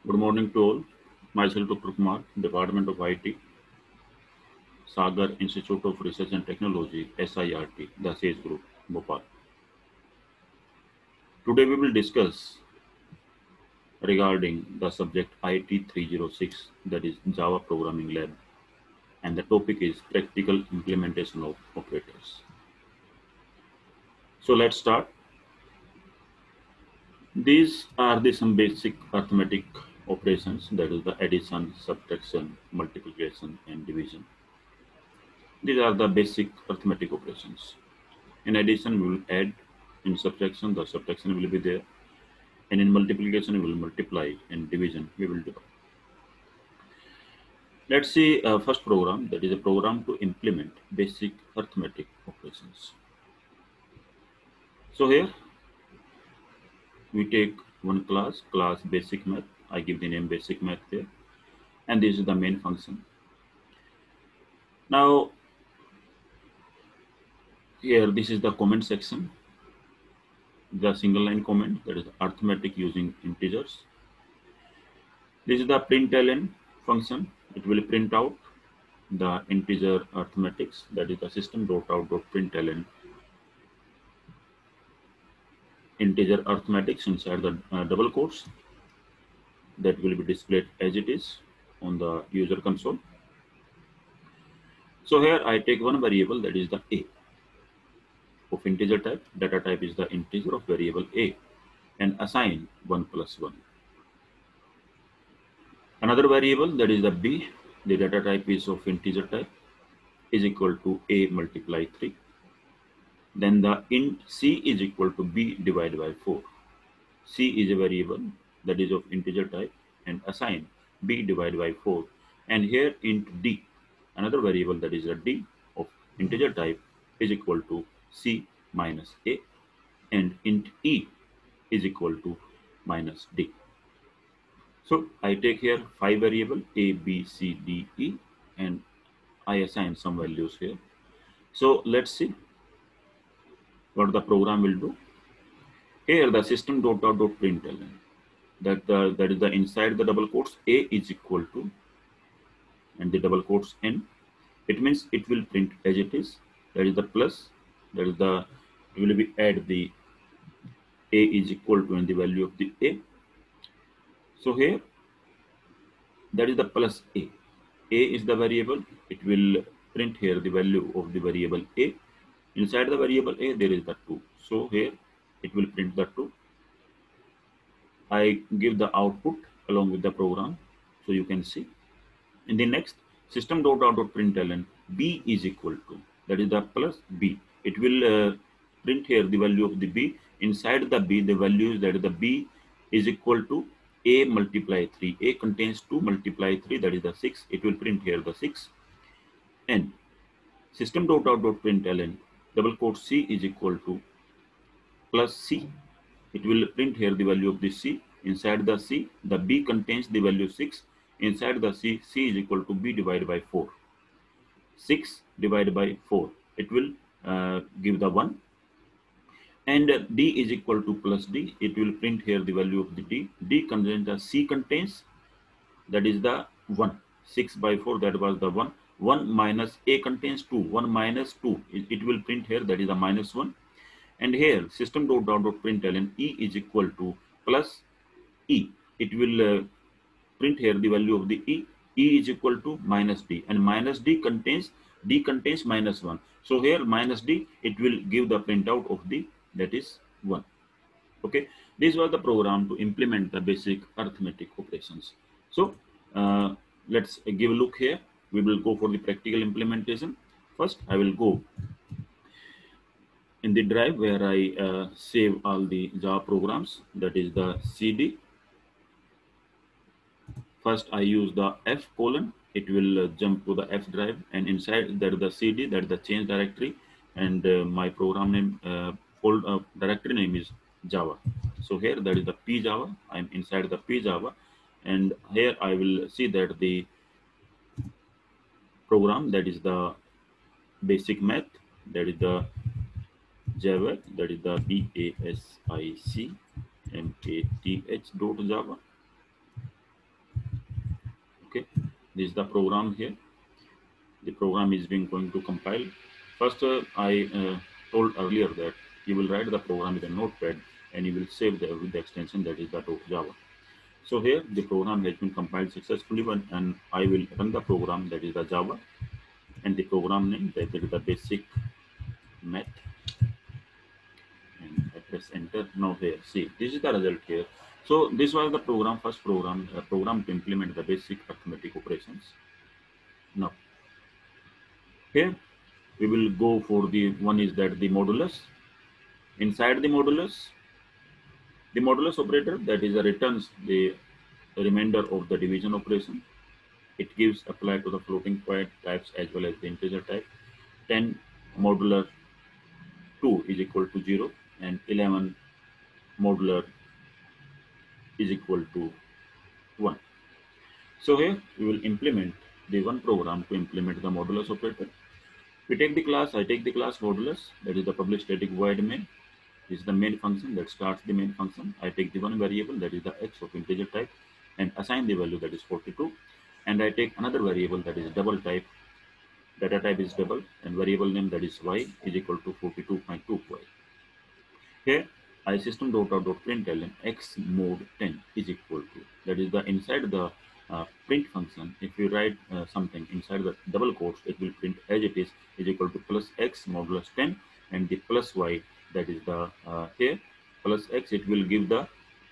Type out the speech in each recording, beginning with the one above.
Good morning to all. Myself Dr. Kumar, Department of IT, Sagar Institute of Research and Technology, SIRT, the SAGE Group, Bhopal. Today we will discuss regarding the subject IT 306, that is Java Programming Lab, and the topic is practical implementation of operators. So let's start. These are some basic arithmetic operations, that is the addition, subtraction, multiplication, and division. These are the basic arithmetic operations. In addition, we will add. In subtraction, the subtraction will be there. And in multiplication, we will multiply. And division, we will divide. Let's see first program, that is a program to implement basic arithmetic operations. So here, we take one class basic math. I give the name basic math there. And this is the main function. Now, here, this is the comment section. The single line comment, that is arithmetic using integers. This is the println function. It will print out the integer arithmetics, that is the system.out.println integer arithmetics inside the double quotes. That will be displayed as it is on the user console. So here I take one variable, that is the a of integer type. Data type is the integer of variable a, and assign 1 plus 1. Another variable, that is the b. The data type is of integer type, is equal to a multiply 3. Then the int c is equal to b divided by 4. C is a variable that is of integer type, and assign b divided by 4. And here int d, another variable that is a d of integer type, is equal to c minus a, and int e is equal to minus d. So I take here 5 variable a, b, c, d, e, and I assign some values here. So let's see what the program will do. Here the system.out.println, that is the inside the double quotes a is equal to, and the double quotes n. It means it will print as it is. That is the plus. That is the, it will be add the a is equal to and the value of the a. So here that is the plus a. A is the variable. It will print here the value of the variable a. Inside the variable a there is the 2. So here it will print the 2. I give the output along with the program, so you can see. In the next, system.out.println b is equal to, that is the plus b. It will print here the value of the b. Inside the b, the values, that is the b is equal to a multiply 3. A contains 2 multiply 3, that is the 6. It will print here the 6. And system.out.println double quote c is equal to plus c. It will print here the value of the c. Inside the c, the b contains the value 6. Inside the c, c is equal to b divided by 4. 6 divided by 4. It will give the 1. And d is equal to plus d. It will print here the value of the d. D contains the c contains, that is the 1. 6 by 4, that was the 1. 1 minus a contains 2. 1 minus 2. It will print here, that is the minus 1. And here system.out.println e is equal to plus e. It will print here the value of the e. E is equal to minus d, and minus d contains minus 1. So here minus d, it will give the printout of the, that is 1. Okay, this was the program to implement the basic arithmetic operations. So let's give a look here. We will go for the practical implementation. First, I will go in the drive where I save all the Java programs, that is the CD. First, I use the F colon. It will jump to the F drive, and inside there is the CD, that is the change directory, and my program name directory name is Java. So here that is the P Java. I am inside the P Java, and here I will see that the program, that is the basic math, that is the Java, that is the BASIC MATH dot Java. Okay, this is the program here. The program is being going to compile. First, I told earlier that you will write the program with a notepad and you will save with the extension that is the .java. So here the program has been compiled successfully, and I will run the program that is the Java, and the program name that is the basic math, and I press enter. Now here, see, this is the result here. So this was the program, first program to implement the basic arithmetic operations. Now here we will go for the one is that the modulus. Inside the modulus operator, that is returns the remainder of the division operation. It gives apply to the floating point types as well as the integer type. 10 modular 2 is equal to 0 and 11 modular is equal to 1. So here we will implement the one program to implement the modulus operator. We take the class, I take the class modulus, that is the public static void main. This is the main function that starts the main function. I take the one variable that is the x of integer type and assign the value that is 42. And I take another variable that is double type. Data type is double and variable name that is y is equal to 42.25. Here I system.out.println x mod 10 is equal to, that is the inside the print function. If you write something inside the double quotes, it will print as it is equal to plus x modulus 10 and the plus y, that is the here plus x, it will give the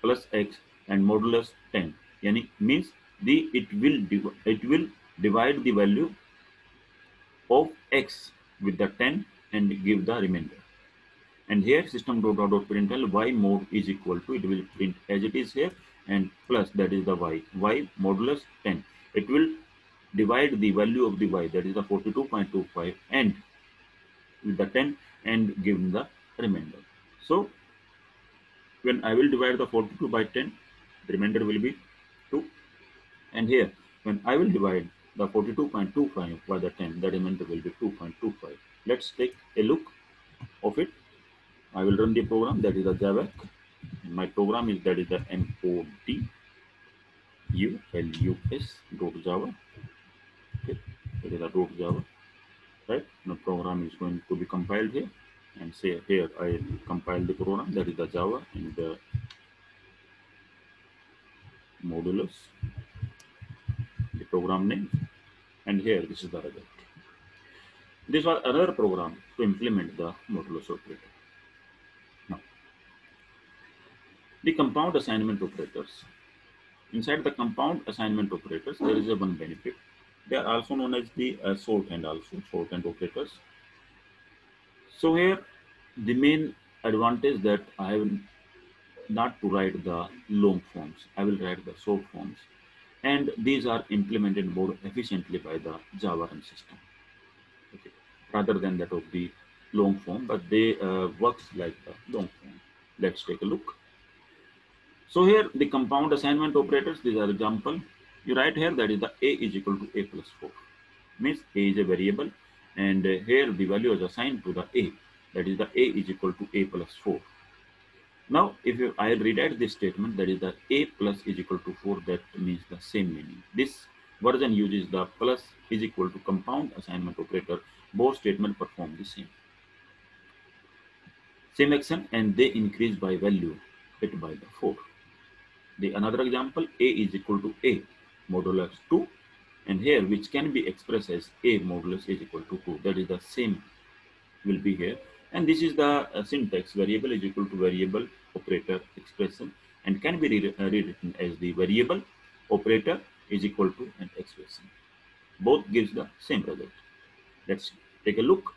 plus x and modulus 10. Yani means it will divide the value of x with the 10 and give the remainder. And here system.out.println y mod is equal to, it will print as it is here, and plus, that is the y modulus 10. It will divide the value of the y, that is the 42.25, and with the 10 and give the remainder. So when I will divide the 42 by 10, the remainder will be 2. And here when I will divide the 42.25 by the 10, the remainder will be 2.25. Let's take a look of it. I will run the program, that is the Java. My program is that is the modulus.java. Okay, that is the .java. Right, the program is going to be compiled here, and say here I compile the program, that is the Java and the modulus, the program name, and here this is the result. This was another program to implement the modulus operator. Now, the compound assignment operators. Inside the compound assignment operators, there is a one benefit. They are also known as the sort and operators. So here, the main advantage that I have not to write the long forms, I will write the short forms, and these are implemented more efficiently by the Java run system, okay, rather than that of the long form, but they works like the long form. Let's take a look. So here the compound assignment operators, these are example. You write here that is the a is equal to a plus 4. Means a is a variable, and here the value is assigned to the a, that is the a is equal to a plus 4. Now if I rewrite this statement, that is the a plus is equal to 4, that means the same meaning. This version uses the plus is equal to compound assignment operator. Both statements perform the same action, and they increase by value it by the 4. The another example, a is equal to a modulus 2, and here which can be expressed as a modulus is equal to 2, that is the same will be here. And this is the syntax, variable is equal to variable operator expression, and can be rewritten as the variable operator is equal to an expression. Both gives the same result. Let's take a look.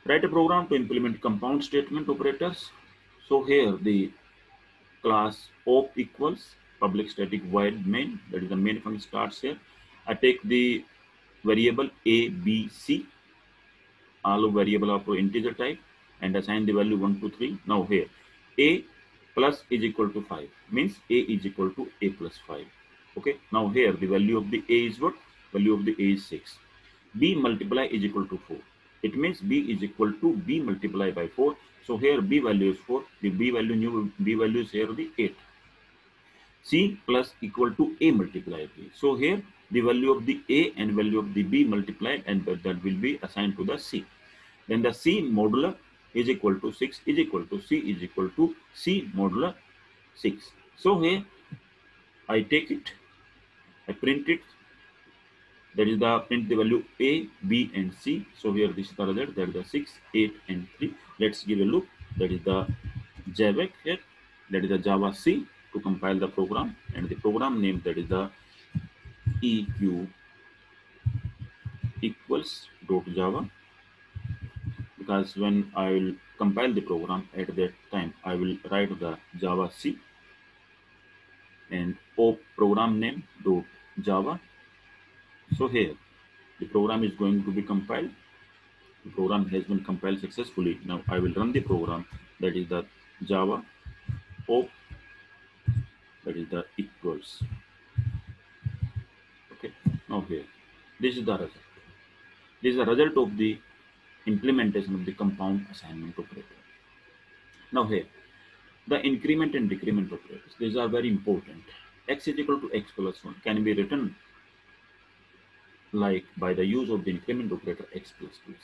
Write a program to implement compound statement operators. So here the class op equals public static void main, that is the main function starts here. I take the variable a, b, c, all of variable of integer type, and assign the value 1, 2, 3. Now here a plus is equal to 5, means a is equal to a plus 5. Okay, now here the value of the a is what? Value of the a is 6. B multiply is equal to 4. It means b is equal to b multiplied by 4. So here b value is 4. The b value, new b value is here the 8. C plus equal to A multiplied B. So here the value of the A and value of the B multiplied, and that will be assigned to the C. Then the C modular is equal to 6 is equal to C is equal to C modular 6. So here I take it, I print it. That is the print the value A, B, and C. So here this is the result. That is the 6, 8, and 3. Let's give a look. That is the JAVEC here. That is the Java C to compile the program, and the program name, that is the EQ equals .java, because when I will compile the program at that time, I will write the Java C and O program name .java. So here the program is going to be compiled. The program has been compiled successfully. Now I will run the program. That is the Java O, that is the equals. Okay. Now here, this is the result. This is the result of the implementation of the compound assignment operator. Now here, the increment and decrement operators, these are very important. X is equal to x plus 1 can be written like by the use of the increment operator x plus plus,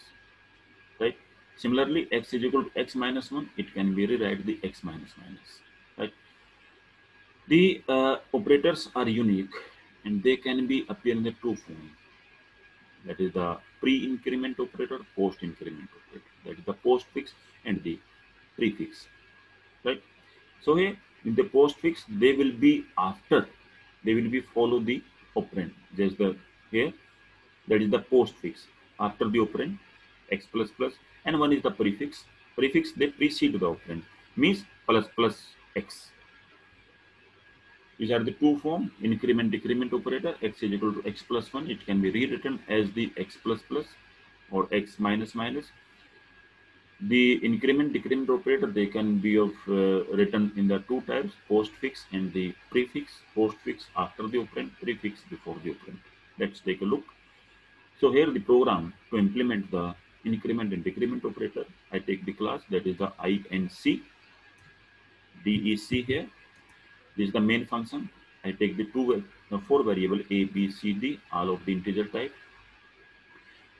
right? Similarly, x is equal to x minus 1, it can be rewrite the x minus minus, right? The operators are unique and they can be appear in the two form. That is the pre-increment operator, post-increment operator. That is the postfix and the prefix, right? So here in the postfix, they will be after, they will be follow the operand. There's the here, that is the postfix after the operand x plus plus, and one is the prefix. Prefix they precede the operand, means plus plus x. These are the two form increment decrement operator. X is equal to x plus 1. It can be rewritten as the x plus plus or x minus minus. The increment decrement operator, they can be of written in the two types, postfix and the prefix. Postfix after the operand, prefix before the operand. Let's take a look. So here the program to implement the increment and decrement operator, I take the class, that is the inc dec here. This is the main function. I take the four variable a, b, c, d, all of the integer type.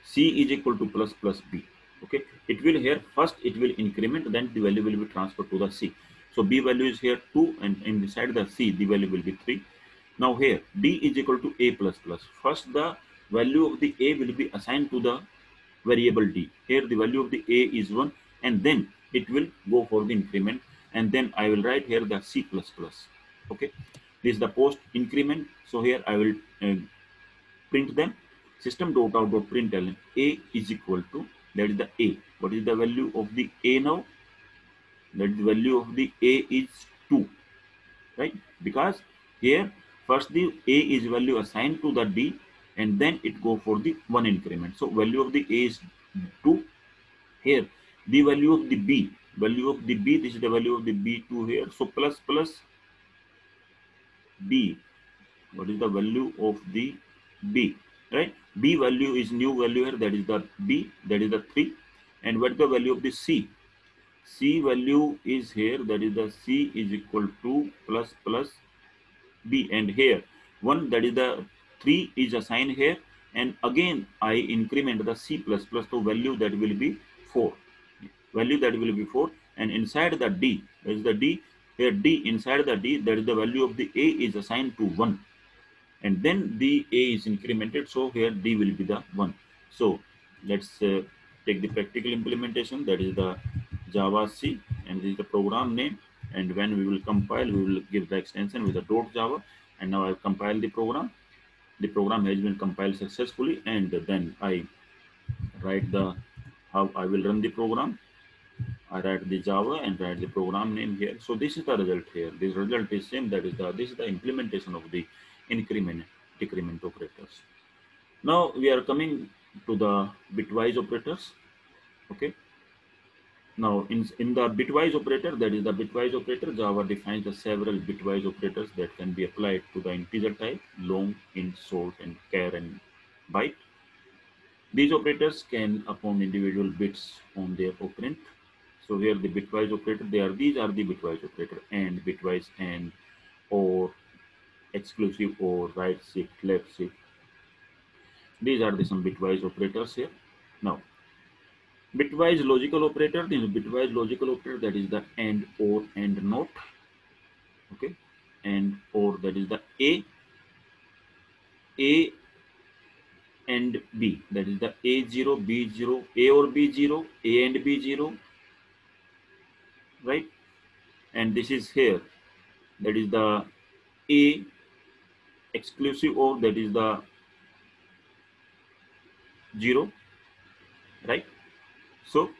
C is equal to plus plus b. Okay, it will here first it will increment, then the value will be transferred to the C. So b value is here 2, and inside the C the value will be 3. Now here d is equal to a plus plus. First the value of the a will be assigned to the variable d. Here the value of the a is 1, and then it will go for the increment, and then I will write here the C plus plus. Okay, this is the post increment. So here I will print them. System.out.println a is equal to, that is the a. What is the value of the a now? That is the value of the a is 2, right? Because here first the a is value assigned to the d, and then it go for the 1 increment. So value of the a is 2. Here the value of the b, this is the value of the b2 here. So plus plus b. What is the value of the b, right? B value is new value here, that is the b, that is the 3. And what is the value of the c? C value is here, that is the c is equal to plus plus b, and here 1, that is the 3 is assigned here, and again I increment the c plus plus, so value that will be 4, value that will be 4. And inside the d, that is the d, here d, inside the d, that is the value of the a is assigned to 1, and then the a is incremented, so here d will be the 1. So let's take the practical implementation, that is the Java C, and this is the program name. And when we will compile, we will give the extension with the .java. And now I compile the program. The program has been compiled successfully, and then I write the how I will run the program. I write the Java and write the program name here. So this is the result here. This result is same. That is this is the implementation of the increment decrement operators. Now we are coming to the bitwise operators. Okay. Now in the bitwise operator, that is the bitwise operator, Java defines the several bitwise operators that can be applied to the integer type, long, int, short, and char and byte. These operators can upon individual bits on their operand. So here the bitwise operator, these are the bitwise operator, and bitwise and, or, exclusive OR, right shift, left shift. These are the some bitwise operators here. Now, bitwise logical operator, the bitwise logical operator, that is the AND, OR, and NOT. Okay, and OR, that is the A and B, that is the A0, B0, A or B0, A and B0, right? And this is here, that is the A exclusive OR, that is the 0, right? So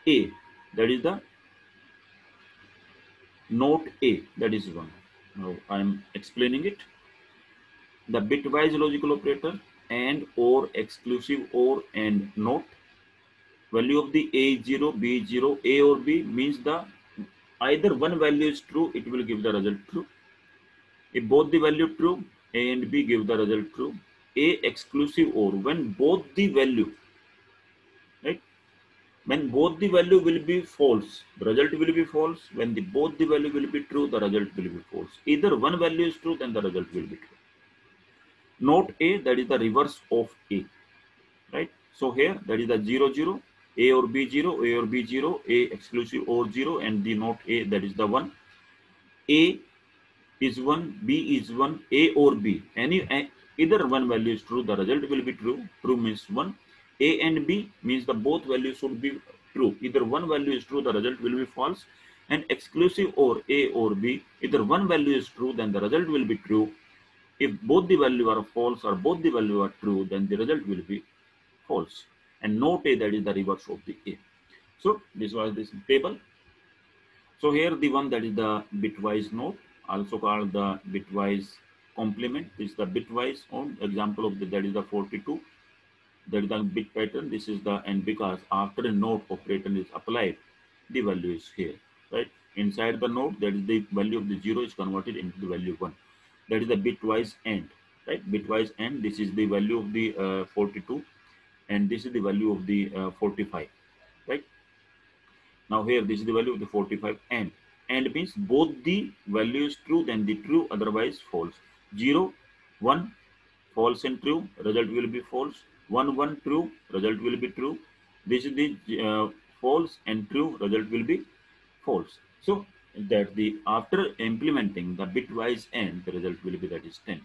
A, that is the NOT A, that is 1. Now I am explaining it. The bitwise logical operator and or exclusive or and NOT, value of the A0, B0, A or B means the either one value is true, it will give the result true. If both the value true, A and B give the result true. A exclusive or, when both the value, right? When both the value will be false, the result will be false. When the both the value will be true, the result will be false. Either one value is true, then the result will be true. Note A, that is the reverse of A, right? So here, that is the 0, 0, A or B 0, A or B 0, A exclusive or 0, and the note A, that is the 1. A is 1, B is 1, A or B. Either one value is true, the result will be true. True means 1. A and B means the both values should be true. Either one value is true, the result will be false. And exclusive or A or B, either one value is true, then the result will be true. If both the value are false or both the value are true, then the result will be false. And note A, that is the reverse of the A. So this was this table. So here the one, that is the bitwise note, also called the bitwise complement. This is the bitwise on example of the, that is the 42. That is the bit pattern. This is the, and because after a node operator is applied, the value is here, right? Inside the node, that is the value of the 0 is converted into the value 1. That is the bitwise AND, right? Bitwise AND. This is the value of the 42, and this is the value of the 45, right? Now here, this is the value of the 45, and means both the value is true, then the true, otherwise false. 0, 1, false and true, result will be false. 1, 1, true, result will be true. This is the false and true, result will be false. So that the after implementing the bitwise AND, the result will be, that is 10.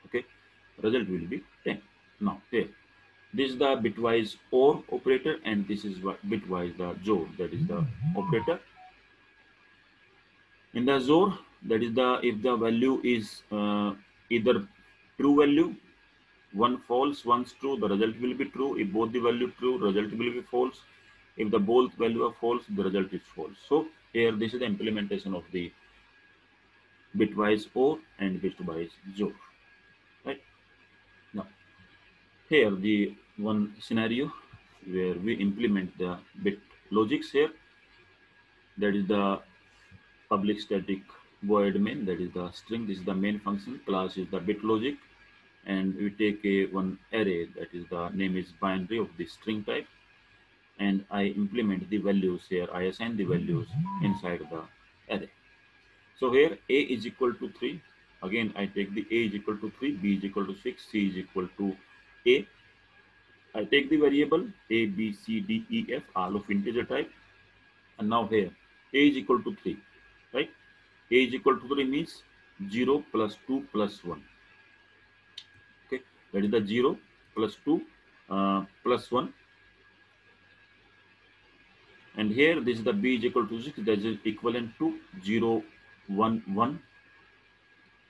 Okay, result will be 10. Now here, this is the bitwise OR operator, and this is what bitwise the XOR, that is the operator. In the XOR, that is the, if the value is either true value, one false, one's true, the result will be true. If both the value true, result will be false. If the both value are false, the result is false. So here, this is the implementation of the bitwise OR and bitwise XOR, right? Now here, the one scenario where we implement the bit logics here, that is the public static void main, that is the string. This is the main function. Class is the bit logic, and we take a one array, that is the name is binary of the string type, and I implement the values here. I assign the values inside the array. So here, A is equal to 3. Again, I take the A is equal to 3, B is equal to 6, C is equal to A. I take the variable A, B, C, D, E, F, all of integer type. And now here, A is equal to 3, right? A is equal to 3 means 0 plus 2 plus 1. Okay, that is the 0 plus 2 plus 1. And here, this is the B is equal to 6, that is equivalent to 0, 1, 1.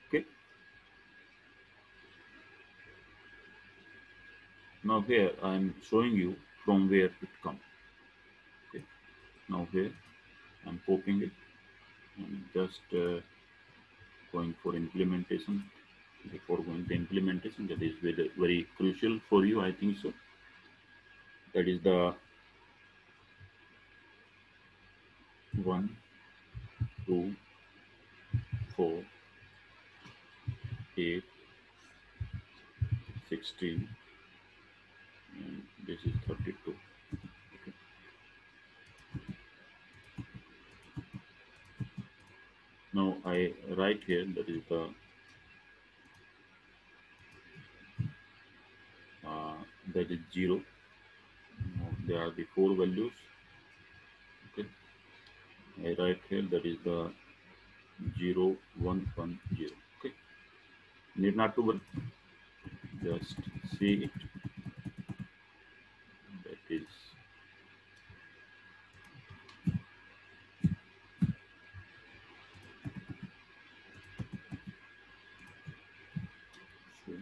Okay. Now here, I am showing you from where it comes. Okay. Now here, I am copying it and just going for implementation. Before going to implementation, that is very, very crucial for you, I think so. That is the 1, 2, 4, 8, 16, and this is 32. Okay. Now I write here that is the that is 0. Now, there are the four values. Okay, I write here that is the 0, 1, 1, 0. Okay, need not to worry, just see it. That is so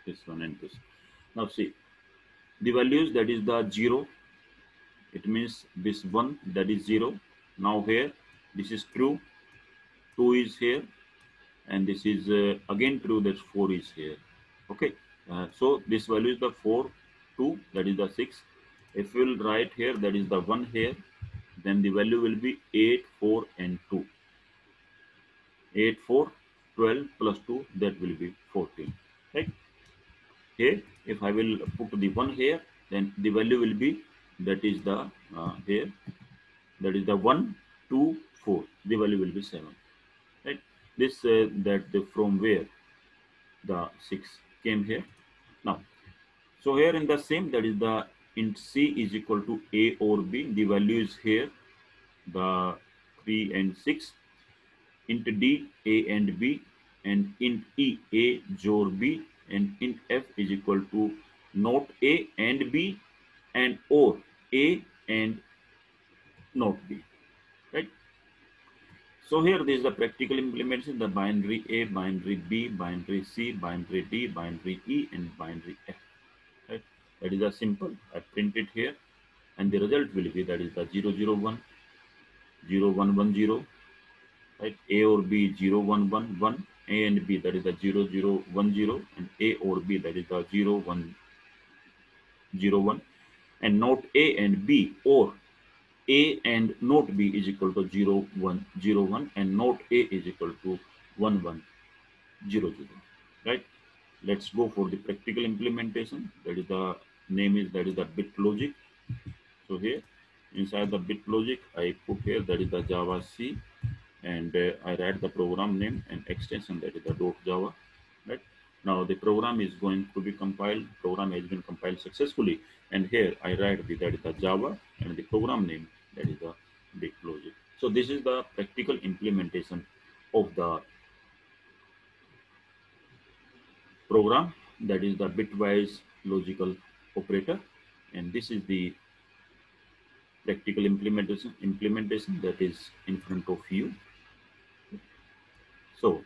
this one and this. Now see the values, that is the 0. It means this 1, that is 0. Now here this is true, 2 is here, and this is again true, that 4 is here. Okay, so this value is the 4, 2, that is the 6. If we will write here, that is the 1 here, then the value will be 8, 4 and 2. 8, 4, 12 plus 2, that will be 14. Right? Here, if I will put the 1 here, then the value will be, that is the here, that is the 1, 2, 4. The value will be 7. Right? This that the from where the 6 came here. Now, so here in the same, that is the int c is equal to a or b. The value is here, the 3 and 6. Int d, a and b, and int e, a jor b, and int f is equal to not a and b, and or a and not b. Right? So here this is the practical implementation, the binary A, binary B, binary C, binary D, binary E, and binary F. Right? That is a simple. I print it here, and the result will be, that is the 001, 0110. Right? A or B 0111, A and B, that is the 0010, and A or B, that is the 0101, and not A and B, or A and not B is equal to 0101, and not A is equal to 1100. Right? Let's go for the practical implementation. That is the name is, that is the bit logic. So here inside the bit logic, I put here, that is the Java C, and I write the program name and extension, that is the .java. Right? Now the program is going to be compiled. Program has been compiled successfully, and here I write the, that is the Java, and the program name, that is the bit logic. So this is the practical implementation of the program, that is the bitwise logical operator, and this is the practical implementation that is in front of you. So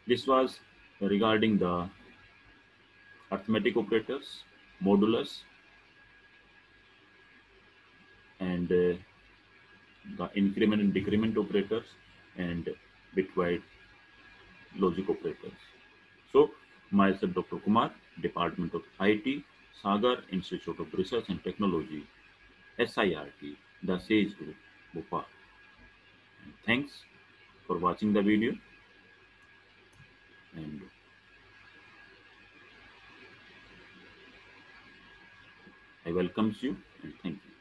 this was regarding the arithmetic operators, modulus, and the increment and decrement operators, and bitwise logic operators. So myself, Dr. Kumar, Department of IT, Sagar Institute of Research and Technology, SIRT, the SAGE Group, Bhopal. Thanks for watching the video, and I welcomes you, and thank you.